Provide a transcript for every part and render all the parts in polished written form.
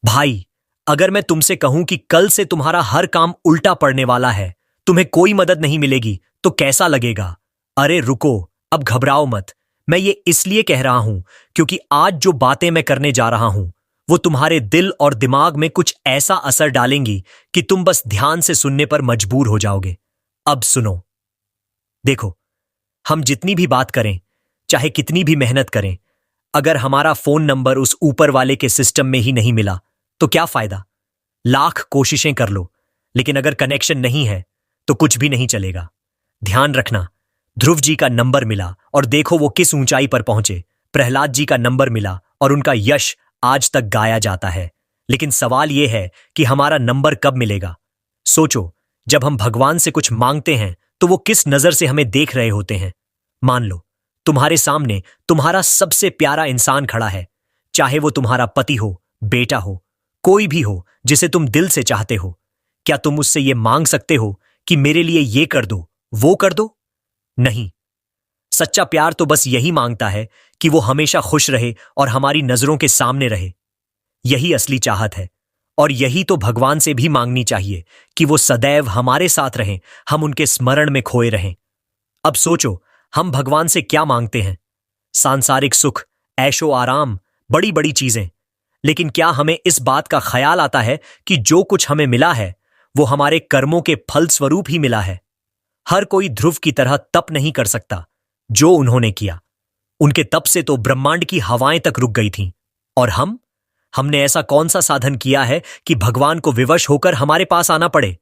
भाई, अगर मैं तुमसे कहूं कि कल से तुम्हारा हर काम उल्टा पड़ने वाला है, तुम्हें कोई मदद नहीं मिलेगी, तो कैसा लगेगा? अरे रुको, अब घबराओ मत। मैं ये इसलिए कह रहा हूं क्योंकि आज जो बातें मैं करने जा रहा हूं वो तुम्हारे दिल और दिमाग में कुछ ऐसा असर डालेंगी कि तुम बस ध्यान से सुनने पर मजबूर हो जाओगे। अब सुनो। देखो, हम जितनी भी बात करें, चाहे कितनी भी मेहनत करें, अगर हमारा फोन नंबर उस ऊपर वाले के सिस्टम में ही नहीं मिला तो क्या फायदा? लाख कोशिशें कर लो, लेकिन अगर कनेक्शन नहीं है तो कुछ भी नहीं चलेगा। ध्यान रखना, ध्रुव जी का नंबर मिला और देखो वो किस ऊंचाई पर पहुंचे। प्रहलाद जी का नंबर मिला और उनका यश आज तक गाया जाता है। लेकिन सवाल यह है कि हमारा नंबर कब मिलेगा? सोचो, जब हम भगवान से कुछ मांगते हैं तो वो किस नजर से हमें देख रहे होते हैं। मान लो तुम्हारे सामने तुम्हारा सबसे प्यारा इंसान खड़ा है, चाहे वो तुम्हारा पति हो, बेटा हो, कोई भी हो जिसे तुम दिल से चाहते हो। क्या तुम उससे ये मांग सकते हो कि मेरे लिए ये कर दो, वो कर दो? नहीं। सच्चा प्यार तो बस यही मांगता है कि वो हमेशा खुश रहे और हमारी नजरों के सामने रहे। यही असली चाहत है, और यही तो भगवान से भी मांगनी चाहिए कि वो सदैव हमारे साथ रहें, हम उनके स्मरण में खोए रहें। अब सोचो, हम भगवान से क्या मांगते हैं? सांसारिक सुख, ऐशो आराम, बड़ी बड़ी चीजें। लेकिन क्या हमें इस बात का ख्याल आता है कि जो कुछ हमें मिला है वो हमारे कर्मों के फल स्वरूप ही मिला है? हर कोई ध्रुव की तरह तप नहीं कर सकता जो उन्होंने किया। उनके तप से तो ब्रह्मांड की हवाएं तक रुक गई थीं। और हमने ऐसा कौन सा साधन किया है कि भगवान को विवश होकर हमारे पास आना पड़े?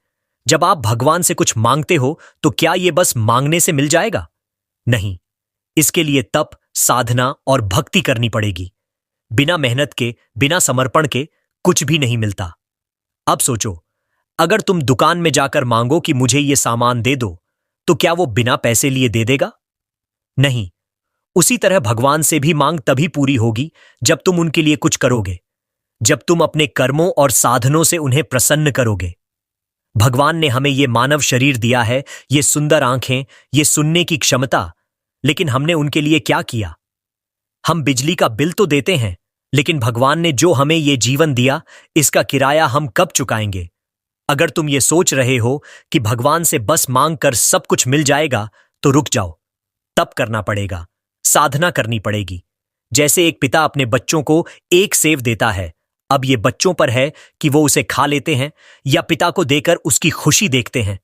जब आप भगवान से कुछ मांगते हो तो क्या यह बस मांगने से मिल जाएगा? नहीं, इसके लिए तप, साधना और भक्ति करनी पड़ेगी। बिना मेहनत के, बिना समर्पण के कुछ भी नहीं मिलता। अब सोचो, अगर तुम दुकान में जाकर मांगो कि मुझे ये सामान दे दो, तो क्या वो बिना पैसे लिए दे देगा? नहीं। उसी तरह भगवान से भी मांग तभी पूरी होगी जब तुम उनके लिए कुछ करोगे, जब तुम अपने कर्मों और साधनों से उन्हें प्रसन्न करोगे। भगवान ने हमें ये मानव शरीर दिया है, ये सुंदर आंखें, ये सुनने की क्षमता, लेकिन हमने उनके लिए क्या किया? हम बिजली का बिल तो देते हैं, लेकिन भगवान ने जो हमें ये जीवन दिया, इसका किराया हम कब चुकाएंगे? अगर तुम ये सोच रहे हो कि भगवान से बस मांग कर सब कुछ मिल जाएगा, तो रुक जाओ। तप करना पड़ेगा, साधना करनी पड़ेगी। जैसे एक पिता अपने बच्चों को एक सेव देता है, अब ये बच्चों पर है कि वो उसे खा लेते हैं या पिता को देकर उसकी खुशी देखते हैं।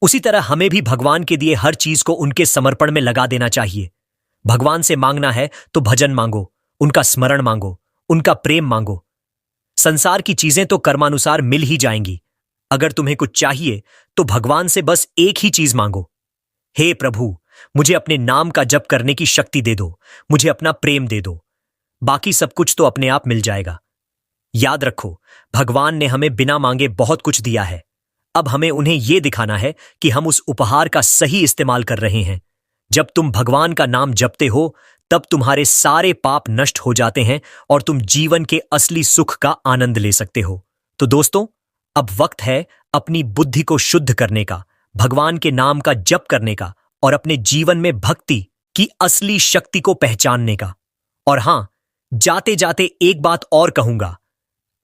उसी तरह हमें भी भगवान के दिए हर चीज को उनके समर्पण में लगा देना चाहिए। भगवान से मांगना है तो भजन मांगो, उनका स्मरण मांगो, उनका प्रेम मांगो। संसार की चीजें तो कर्मानुसार मिल ही जाएंगी। अगर तुम्हें कुछ चाहिए तो भगवान से बस एक ही चीज मांगो, हे प्रभु, मुझे अपने नाम का जप करने की शक्ति दे दो, मुझे अपना प्रेम दे दो। बाकी सब कुछ तो अपने आप मिल जाएगा। याद रखो, भगवान ने हमें बिना मांगे बहुत कुछ दिया है। अब हमें उन्हें यह दिखाना है कि हम उस उपहार का सही इस्तेमाल कर रहे हैं। जब तुम भगवान का नाम जपते हो, तब तुम्हारे सारे पाप नष्ट हो जाते हैं और तुम जीवन के असली सुख का आनंद ले सकते हो। तो दोस्तों, अब वक्त है अपनी बुद्धि को शुद्ध करने का, भगवान के नाम का जप करने का और अपने जीवन में भक्ति की असली शक्ति को पहचानने का। और हां, जाते जाते एक बात और कहूंगा,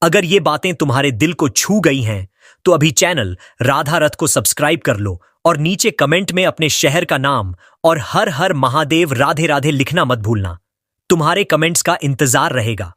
अगर ये बातें तुम्हारे दिल को छू गई हैं तो अभी चैनल राधा रथ को सब्सक्राइब कर लो और नीचे कमेंट में अपने शहर का नाम और हर हर महादेव राधे राधे लिखना मत भूलना। तुम्हारे कमेंट्स का इंतजार रहेगा।